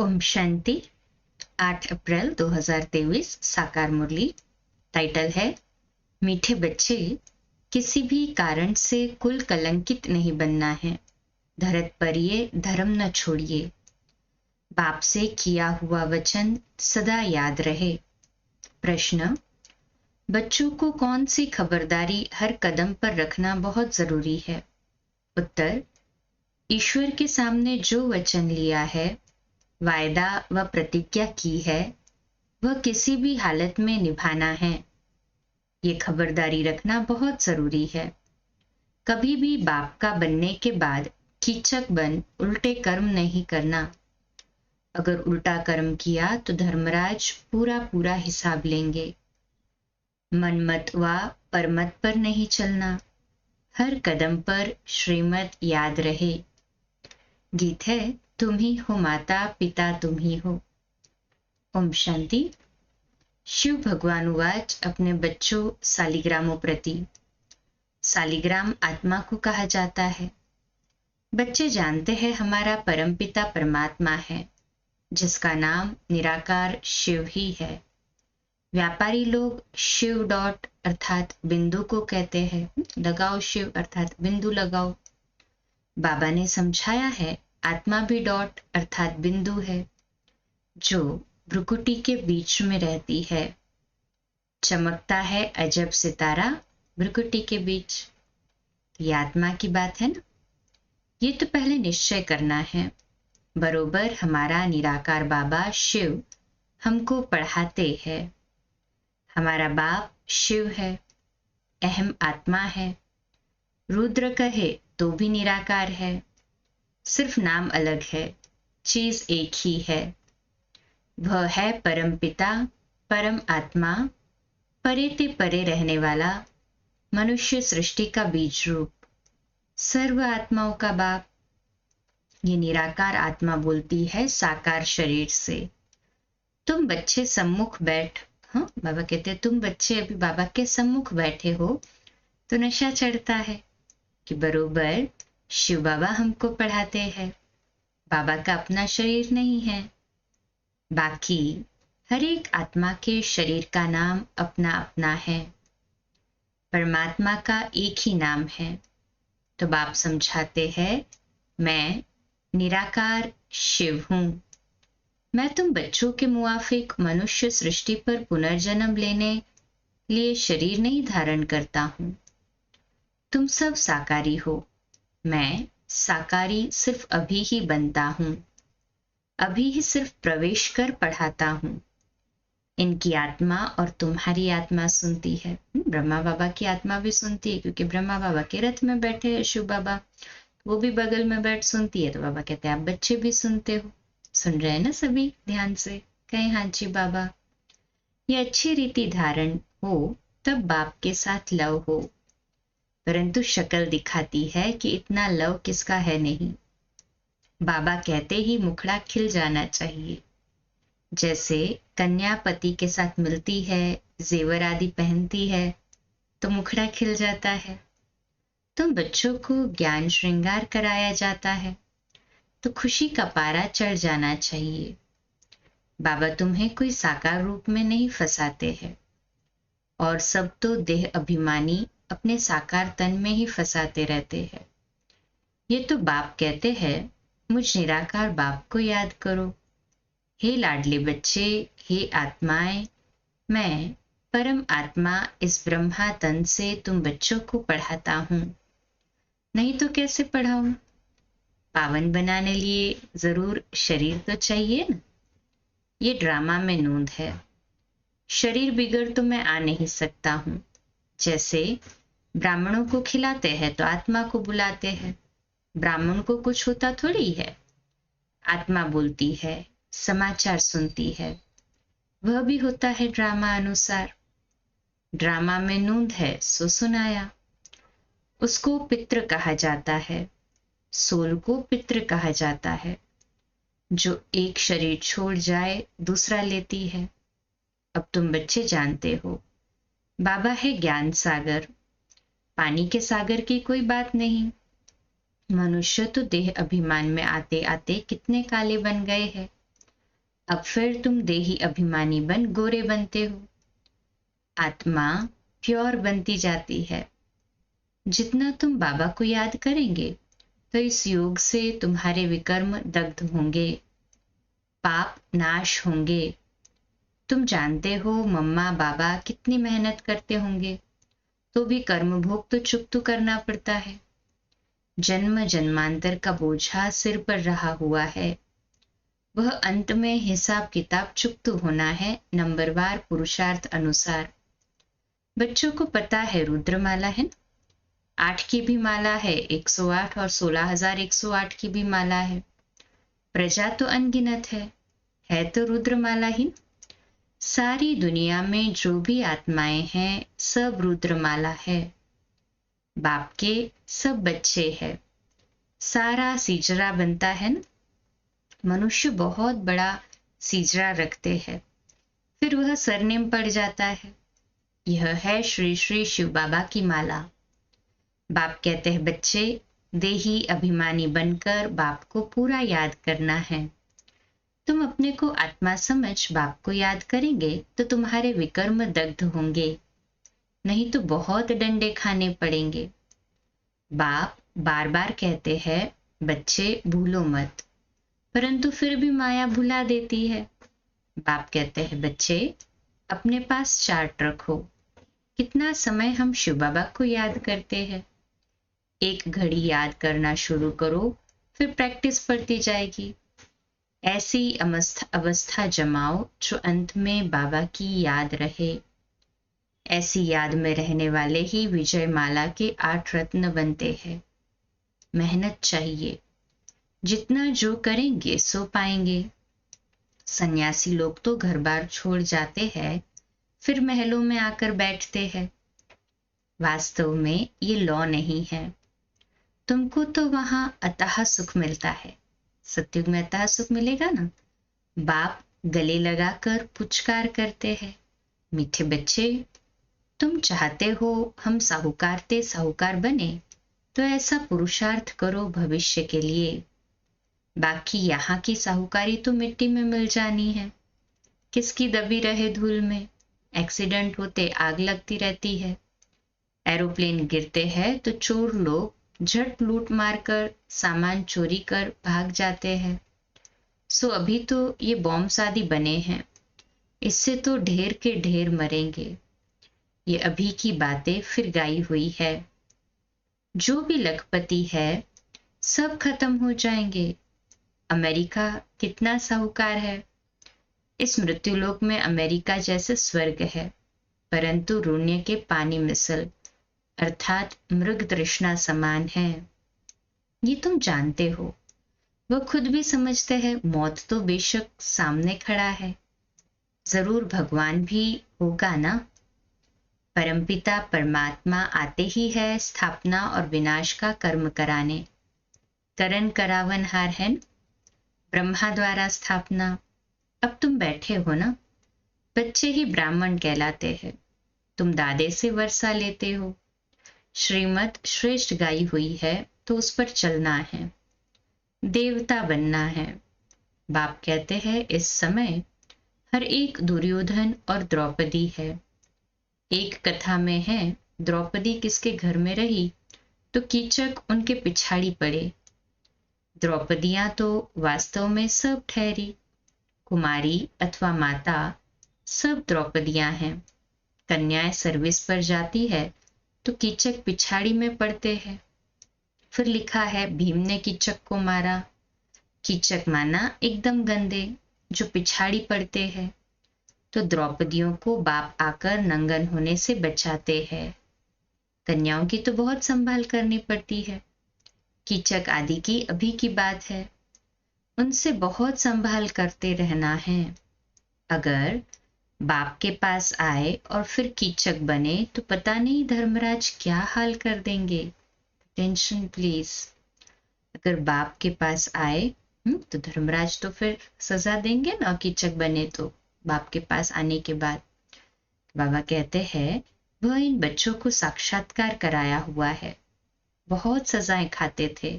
ओम शांति। 8 अप्रैल 2023 साकार मुरली। टाइटल है मीठे बच्चे, किसी भी कारण से कुल कलंकित नहीं बनना है। धरत पर ये धर्म न छोड़िए। बाप से किया हुआ वचन सदा याद रहे। प्रश्न: बच्चों को कौन सी खबरदारी हर कदम पर रखना बहुत जरूरी है? उत्तर: ईश्वर के सामने जो वचन लिया है, वायदा व प्रतिज्ञा की है, वह किसी भी हालत में निभाना है। ये खबरदारी रखना बहुत जरूरी है। कभी भी बाप का बनने के बाद कीचक बन उल्टे कर्म नहीं करना। अगर उल्टा कर्म किया तो धर्मराज पूरा हिसाब लेंगे। मनमत व परमत पर नहीं चलना। हर कदम पर श्रीमत याद रहे। गीत है तुम ही हो माता पिता तुम ही हो। ओम शांति। शिव भगवान उवाच अपने बच्चों सालिग्रामों प्रति। सालिग्राम आत्मा को कहा जाता है। बच्चे जानते हैं हमारा परमपिता परमात्मा है, जिसका नाम निराकार शिव ही है। व्यापारी लोग शिव डॉट अर्थात बिंदु को कहते हैं। लगाओ शिव अर्थात बिंदु लगाओ। बाबा ने समझाया है आत्मा भी डॉट अर्थात बिंदु है, जो भ्रुकुटी के बीच में रहती है। चमकता है अजब सितारा भ्रुकुटी के बीच। ये आत्मा की बात है ना। ये तो पहले निश्चय करना है। बरोबर हमारा निराकार बाबा शिव हमको पढ़ाते हैं। हमारा बाप शिव है, अहम आत्मा है। रुद्र कहे तो भी निराकार है, सिर्फ नाम अलग है, चीज एक ही है। वह है परम पिता, परम आत्मा, परे ते परे रहने वाला, मनुष्य सृष्टि का बीज रूप, सर्व आत्माओं का बाप। ये निराकार आत्मा बोलती है साकार शरीर से। तुम बच्चे सम्मुख बैठ। हाँ, बाबा कहते हैं तुम बच्चे अभी बाबा के सम्मुख बैठे हो तो नशा चढ़ता है कि बरोबर शिव बाबा हमको पढ़ाते हैं। बाबा का अपना शरीर नहीं है। बाकी हर एक आत्मा के शरीर का नाम अपना अपना है। परमात्मा का एक ही नाम है। तो बाप समझाते हैं मैं निराकार शिव हूं। मैं तुम बच्चों के मुआफिक मनुष्य सृष्टि पर पुनर्जन्म लेने लिए शरीर नहीं धारण करता हूं। तुम सब साकारी हो। मैं साकारी सिर्फ अभी ही बनता हूं। अभी ही सिर्फ प्रवेश कर पढ़ाता हूं। इनकी आत्मा और तुम्हारी आत्मा सुनती है। ब्रह्मा बाबा की आत्मा भी सुनती है, क्योंकि ब्रह्मा बाबा के रथ में बैठे हैं शिव बाबा, वो भी बगल में बैठ सुनती है। तो बाबा कहते हैं आप बच्चे भी सुनते हो। सुन रहे हैं ना सभी ध्यान से? कहें हाँ जी बाबा। ये अच्छी रीति धारण हो तब बाप के साथ लव हो, परंतु शक्ल दिखाती है कि इतना लव किसका है नहीं। बाबा कहते ही मुखड़ा खिल जाना चाहिए। जैसे कन्या पति के साथ मिलती है, जेवर आदि पहनती है तो मुखड़ा खिल जाता है। तो बच्चों को ज्ञान श्रृंगार कराया जाता है तो खुशी का पारा चढ़ जाना चाहिए। बाबा तुम्हें कोई साकार रूप में नहीं फंसाते हैं, और सब तो देह अभिमानी अपने साकार तन में ही फंसाते रहते हैं। ये तो बाप कहते हैं मुझ निराकार बाप को याद करो। हे लाडले बच्चे, हे आत्माएं, मैं परम आत्मा इस ब्रह्मा तन से तुम बच्चों को पढ़ाता हूं। नहीं तो कैसे पढ़ाऊं? पावन बनाने लिए जरूर शरीर तो चाहिए ना। ये ड्रामा में नूंद है। शरीर बिगड़ तो मैं आ नहीं सकता हूं। जैसे ब्राह्मणों को खिलाते हैं तो आत्मा को बुलाते हैं। ब्राह्मण को कुछ होता थोड़ी है। आत्मा बोलती है, समाचार सुनती है। वह भी होता है ड्रामा अनुसार। ड्रामा में नूंद है सो सुनाया। उसको पितृ कहा जाता है। सोल को पितृ कहा जाता है। जो एक शरीर छोड़ जाए दूसरा लेती है। अब तुम बच्चे जानते हो बाबा है ज्ञान सागर। पानी के सागर की कोई बात नहीं। मनुष्य तो देह अभिमान में आते आते कितने काले बन गए हैं। अब फिर तुम देही अभिमानी बन गोरे बनते हो। आत्मा प्योर बनती जाती है। जितना तुम बाबा को याद करेंगे तो इस योग से तुम्हारे विकर्म दग्ध होंगे, पाप नाश होंगे। तुम जानते हो मम्मा बाबा कितनी मेहनत करते होंगे, तो भी कर्म भोग तो चुकता करना पड़ता है। जन्म जन्मांतर का बोझा सिर पर रहा हुआ है। वह अंत में हिसाब किताब चुकता होना है, नंबरवार पुरुषार्थ अनुसार। बच्चों को पता है रुद्रमाला है, 8 की भी माला है, 108 और 16,108 की भी माला है। प्रजा तो अनगिनत है तो रुद्रमाला ही। सारी दुनिया में जो भी आत्माएं हैं सब रुद्रमाला है। बाप के सब बच्चे हैं। सारा सीजरा बनता है ना। मनुष्य बहुत बड़ा सीजरा रखते हैं, फिर वह सरनेम पड़ जाता है। यह है श्री श्री शिव बाबा की माला। बाप कहते हैं बच्चे, देही अभिमानी बनकर बाप को पूरा याद करना है। तुम अपने को आत्मा समझ बाप को याद करेंगे तो तुम्हारे विकर्म दग्ध होंगे, नहीं तो बहुत डंडे खाने पड़ेंगे। बाप बार बार कहते हैं बच्चे भूलो मत, परंतु फिर भी माया भुला देती है। बाप कहते हैं बच्चे अपने पास चार्ट रखो, कितना समय हम शिव बाबा को याद करते हैं। एक घड़ी याद करना शुरू करो, फिर प्रैक्टिस बढ़ती जाएगी। ऐसी अवस्था जमाओ जो अंत में बाबा की याद रहे। ऐसी याद में रहने वाले ही विजय माला के 8 रत्न बनते हैं। मेहनत चाहिए, जितना जो करेंगे सो पाएंगे। सन्यासी लोग तो घर बार छोड़ जाते हैं, फिर महलों में आकर बैठते हैं। वास्तव में ये लॉ नहीं है। तुमको तो वहां अतः सुख मिलता है। सतयुग में अतः सुख मिलेगा ना। बाप गले लगाकर पुचकार करते हैं, मीठे बच्चे तुम चाहते हो हम साहूकार बने, तो ऐसा पुरुषार्थ करो भविष्य के लिए। बाकी यहाँ की साहूकारी तो मिट्टी में मिल जानी है। किसकी दबी रहे धूल में। एक्सीडेंट होते आग लगती रहती है। एरोप्लेन गिरते हैं तो चोर लोग झट लूट मार कर सामान चोरी कर भाग जाते हैं। सो अभी तो ये बॉम्ब शादी बने हैं, इससे तो ढेर के ढेर मरेंगे। ये अभी की बातें फिर गाई हुई है। जो भी लखपति है सब खत्म हो जाएंगे। अमेरिका कितना साहूकार है। इस मृत्युलोक में अमेरिका जैसे स्वर्ग है, परंतु रूण्य के पानी मिसल अर्थात मृग तृष्णा समान है। ये तुम जानते हो। वह खुद भी समझते हैं मौत तो बेशक सामने खड़ा है, जरूर भगवान भी होगा ना। परमपिता परमात्मा आते ही है स्थापना और विनाश का कर्म कराने। करण करावन हार है न? ब्रह्मा द्वारा स्थापना। अब तुम बैठे हो ना, बच्चे ही ब्राह्मण कहलाते हैं। तुम दादे से वर्षा लेते हो। श्रीमत श्रेष्ठ गाई हुई है तो उस पर चलना है, देवता बनना है। बाप कहते हैं इस समय हर एक दुर्योधन और द्रौपदी है। एक कथा में है द्रौपदी किसके घर में रही तो कीचक उनके पिछाड़ी पड़े। द्रौपदियां तो वास्तव में सब ठहरी, कुमारी अथवा माता सब द्रौपदियां हैं। कन्याएं सर्विस पर जाती है तो कीचक पिछाड़ी में पड़ते हैं। फिर लिखा है भीम ने कीचक को मारा। कीचक माना एकदम गंदे जो पिछाड़ी पड़ते हैं, तो द्रौपदियों को बाप आकर नंगन होने से बचाते हैं। कन्याओं की तो बहुत संभाल करनी पड़ती है। कीचक आदि की अभी की बात है, उनसे बहुत संभाल करते रहना है। अगर बाप के पास आए और फिर कीचक बने तो पता नहीं धर्मराज क्या हाल कर देंगे। Tension please. अगर बाप के पास आए तो धर्मराज तो फिर सजा देंगे ना, कीचक बने तो बाप के पास आने के बाद। बाबा कहते हैं वह इन बच्चों को साक्षात्कार कराया हुआ है, बहुत सजाएं खाते थे।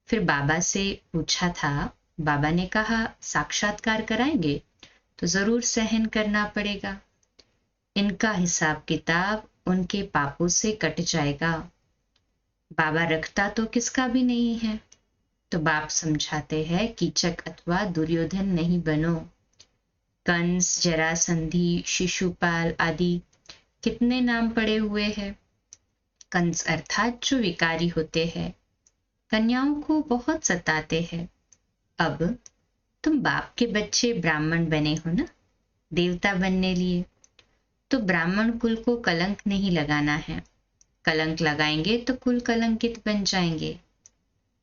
फिर बाबा से पूछा था बाबा ने कहा साक्षात्कार कराएंगे तो जरूर सहन करना पड़ेगा। इनका हिसाब किताब उनके पापों से कट जाएगा। बाबा रखता तो किसका भी नहीं है। तो बाप समझाते हैं कीचक अथवा दुर्योधन नहीं बनो। कंस, जरासंधि, शिशुपाल आदि कितने नाम पड़े हुए हैं। कंस अर्थात जो विकारी होते हैं, कन्याओं को बहुत सताते हैं। अब तुम बाप के बच्चे ब्राह्मण बने हो ना, देवता बनने लिए, तो ब्राह्मण कुल को कलंक नहीं लगाना है। कलंक लगाएंगे तो कुल कलंकित बन जाएंगे।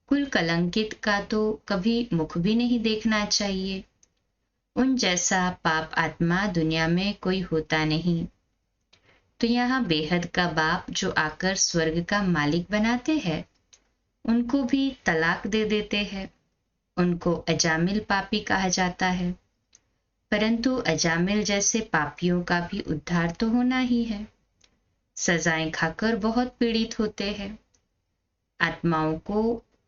कुल कलंकित का तो कभी मुख भी नहीं देखना चाहिए। उन जैसा पाप आत्मा दुनिया में कोई होता नहीं। तो यहाँ बेहद का बाप जो आकर स्वर्ग का मालिक बनाते हैं, उनको भी तलाक दे देते हैं। उनको अजामिल पापी कहा जाता है। परंतु अजामिल जैसे पापियों का भी उद्धार तो होना ही है। सजाएं खाकर बहुत पीड़ित होते हैं। आत्माओं को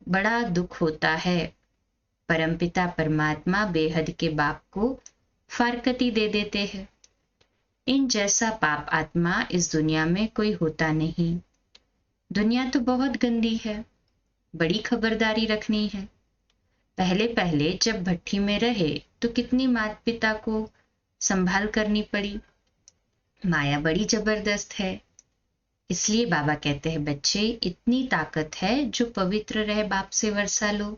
बड़ा दुख होता है। परमपिता परमात्मा बेहद के बाप को फारकती दे देते हैं। इन जैसा पाप आत्मा इस दुनिया में कोई होता नहीं। दुनिया तो बहुत गंदी है, बड़ी खबरदारी रखनी है। पहले पहले जब भट्ठी में रहे तो कितनी माता पिता को संभाल करनी पड़ी। माया बड़ी जबरदस्त है। इसलिए बाबा कहते हैं बच्चे इतनी ताकत है जो पवित्र रहे बाप से वर्षा लो।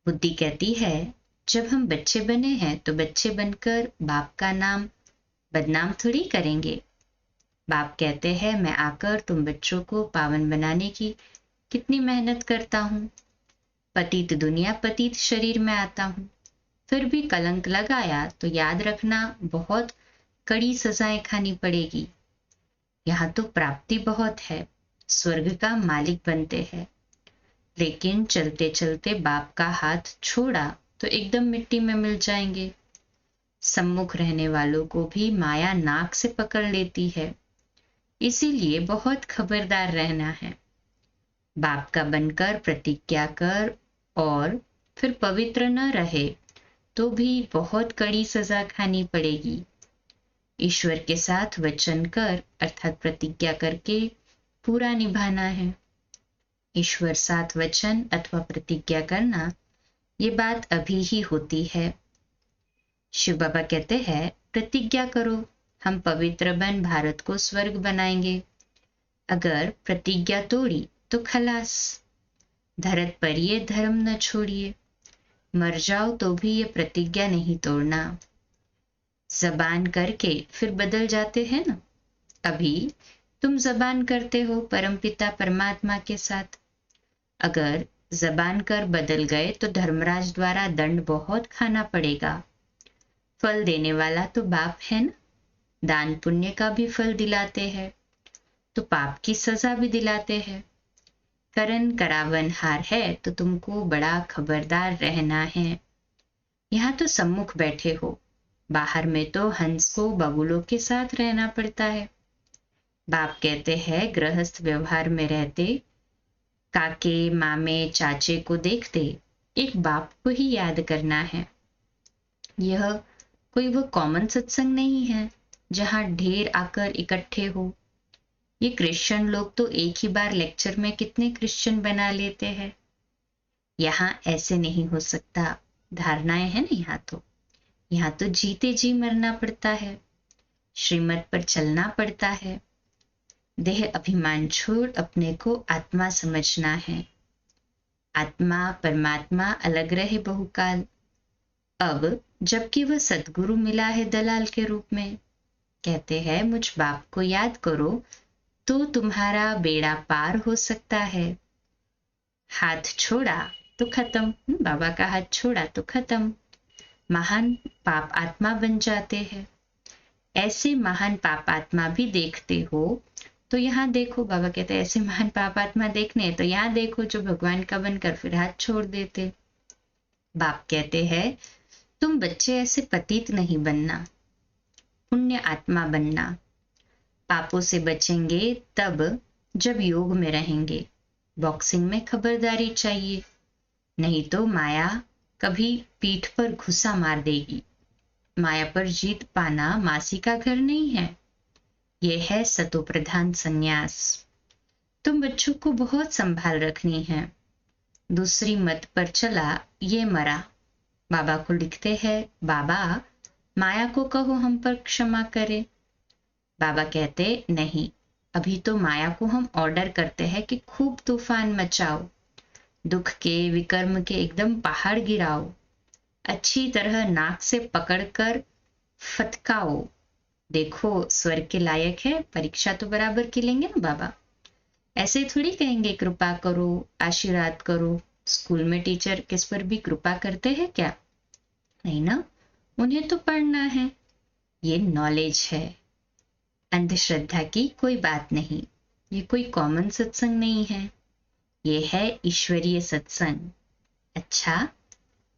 बुद्धि कहती है जब हम बच्चे बने हैं तो बच्चे बनकर बाप का नाम बदनाम थोड़ी करेंगे। बाप कहते हैं मैं आकर तुम बच्चों को पावन बनाने की कितनी मेहनत करता हूँ। पतित दुनिया पतित शरीर में आता हूँ, फिर भी कलंक लगाया तो याद रखना बहुत कड़ी सजाएं खानी पड़ेगी। यहाँ तो प्राप्ति बहुत है, स्वर्ग का मालिक बनते हैं, लेकिन चलते चलते बाप का हाथ छोड़ा तो एकदम मिट्टी में मिल जाएंगे। सम्मुख रहने वालों को भी माया नाक से पकड़ लेती है। इसीलिए बहुत खबरदार रहना है। बाप का बनकर प्रतिज्ञा कर और फिर पवित्र न रहे तो भी बहुत कड़ी सजा खानी पड़ेगी। ईश्वर के साथ वचन कर अर्थात प्रतिज्ञा करके पूरा निभाना है। ईश्वर साथ वचन अथवा प्रतिज्ञा करना, ये बात अभी ही होती है। शिव बाबा कहते हैं प्रतिज्ञा करो, हम पवित्र बन भारत को स्वर्ग बनाएंगे। अगर प्रतिज्ञा तोड़ी तो खलास। धरत पर ये धर्म न छोड़िए, मर जाओ तो भी ये प्रतिज्ञा नहीं तोड़ना। जबान करके फिर बदल जाते हैं ना। अभी तुम जबान करते हो परमपिता परमात्मा के साथ। अगर जबान कर बदल गए तो धर्मराज द्वारा दंड बहुत खाना पड़ेगा। फल देने वाला तो बाप है ना, दान पुण्य का भी फल दिलाते हैं तो पाप की सजा भी दिलाते हैं। करण करावन हार है तो तुमको बड़ा खबरदार रहना है। यहाँ तो सम्मुख बैठे हो, बाहर में तो हंस को बगुलों के साथ रहना पड़ता है। बाप कहते हैं गृहस्थ व्यवहार में रहते काके मामे चाचे को देखते एक बाप को ही याद करना है। यह कोई वो कॉमन सत्संग नहीं है जहां ढेर आकर इकट्ठे हो। ये क्रिश्चियन लोग तो एक ही बार लेक्चर में कितने क्रिश्चियन बना लेते हैं। यहाँ ऐसे नहीं हो सकता। धारणाएं हैं ना, यहाँ तो जीते जी मरना पड़ता है, श्रीमत पर चलना पड़ता है। देह अभिमान छोड़ अपने को आत्मा समझना है। आत्मा परमात्मा अलग रहे बहुकाल। अब जबकि वह सतगुरु मिला है दलाल के रूप में, कहते हैं मुझ बाप को याद करो तो तुम्हारा बेड़ा पार हो सकता है। हाथ छोड़ा तो खत्म, बाबा का हाथ छोड़ा तो खत्म। महान पाप आत्मा बन जाते हैं। ऐसे महान पाप आत्मा भी देखते हो तो यहाँ देखो, बाबा कहते हैं ऐसे महान पाप आत्मा देखने तो यहाँ देखो जो भगवान का बनकर फिर हाथ छोड़ देते। बाप कहते हैं तुम बच्चे ऐसे पतित नहीं बनना, पुण्य आत्मा बनना। पापों से बचेंगे तब जब योग में रहेंगे। बॉक्सिंग में खबरदारी चाहिए, नहीं तो माया कभी पीठ पर घुसा मार देगी। माया पर जीत पाना मासी का घर नहीं है, ये है सतोप्रधान संन्यास। तुम बच्चों को बहुत संभाल रखनी है। दूसरी मत पर चला, ये मरा। बाबा को लिखते हैं, बाबा माया को कहो हम पर क्षमा करे। बाबा कहते, नहीं, अभी तो माया को हम ऑर्डर करते हैं कि खूब तूफान मचाओ, दुख के विकर्म के एकदम पहाड़ गिराओ, अच्छी तरह नाक से पकड़कर फटकाओ। देखो स्वर्ग के लायक है, परीक्षा तो बराबर की लेंगे ना बाबा। ऐसे थोड़ी कहेंगे कृपा करो, आशीर्वाद करो। स्कूल में टीचर किस पर भी कृपा करते हैं क्या? नहीं ना, उन्हें तो पढ़ना है। ये नॉलेज है, अंधश्रद्धा की कोई बात नहीं। ये कोई कॉमन सत्संग नहीं है, ये है ईश्वरीय सत्संग। अच्छा,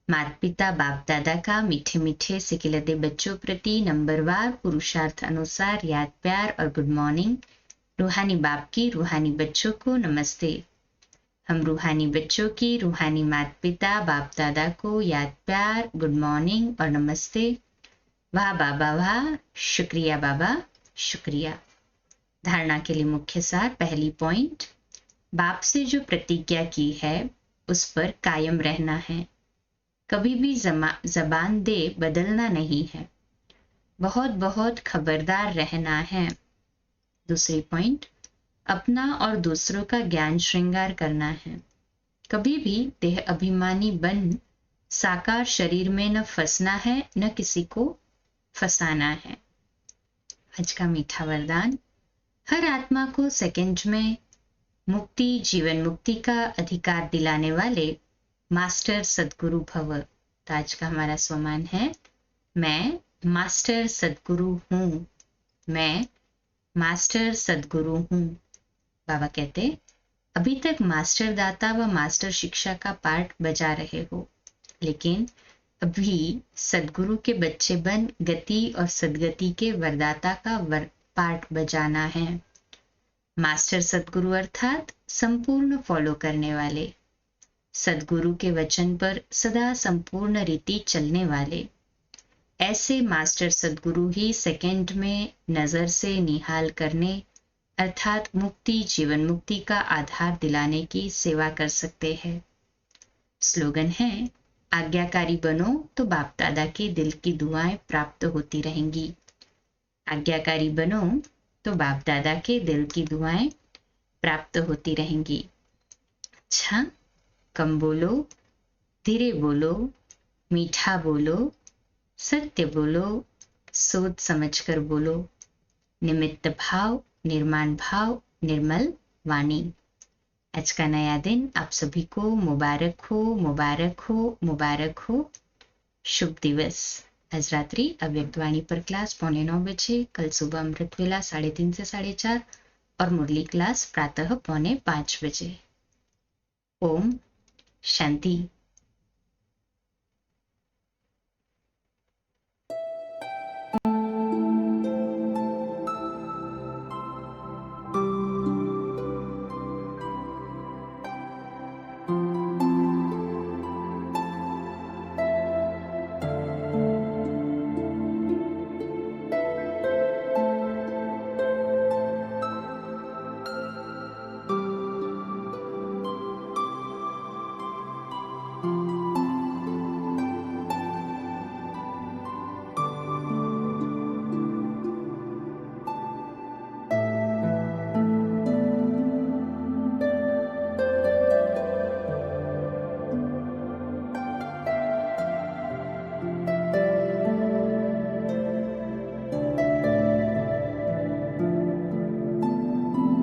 माता पिता बाप दादा का मीठे मीठे सिकिलदे बच्चों प्रति नंबरवार पुरुषार्थ अनुसार याद प्यार और गुड मॉर्निंग। रूहानी बाप की रूहानी बच्चों को नमस्ते। हम रूहानी बच्चों की रूहानी माता पिता बाप दादा को याद प्यार, गुड मॉर्निंग और नमस्ते। वाह बाबा वाह, शुक्रिया बाबा, शुक्रिया। धारणा के लिए मुख्य सार। पहली पॉइंट, बाप से जो प्रतिज्ञा की है उस पर कायम रहना है, कभी भी जबान दे बदलना नहीं है, बहुत बहुत खबरदार रहना है। दूसरी पॉइंट, अपना और दूसरों का ज्ञान श्रृंगार करना है, कभी भी देह अभिमानी बन साकार शरीर में न फंसना है, न किसी को फंसाना है। आज का मीठा वरदान, हर आत्मा को सेकंड में मुक्ति, जीवन मुक्ति का अधिकार दिलाने वाले मास्टर सदगुरु भव। तो आज का हमारा स्वमान है, मैं मास्टर सदगुरु हूँ, मैं मास्टर सदगुरु हूँ। बाबा कहते, अभी तक मास्टर दाता व मास्टर शिक्षा का पार्ट बजा रहे हो, लेकिन अभी सदगुरु के बच्चे बन गति और सदगति के वरदाता का पार्ट बजाना है। मास्टर सदगुरु अर्थात संपूर्ण फॉलो करने वाले, सदगुरु के वचन पर सदा संपूर्ण रीति चलने वाले। ऐसे मास्टर सदगुरु ही सेकंड में नजर से निहाल करने अर्थात मुक्ति, जीवन मुक्ति का आधार दिलाने की सेवा कर सकते हैं। स्लोगन है, आज्ञाकारी बनो तो बाप दादा के दिल की दुआएं प्राप्त होती रहेंगी। आज्ञाकारी बनो तो बाप दादा के दिल की दुआएं प्राप्त होती रहेंगी। अच्छा, कम बोलो, धीरे बोलो, मीठा बोलो, सत्य बोलो, सोच समझकर बोलो, निमित्त भाव, निर्माण भाव, निर्मल वाणी। आज का नया दिन आप सभी को मुबारक हो, मुबारक हो, मुबारक हो। शुभ दिवस। आज रात्रि अव्यक्त वाणी पर क्लास 8:45 बजे, कल सुबह अमृत वेला 3:30 से 4:30 और मुरली क्लास प्रातः 4:45 बजे। ओम शांति।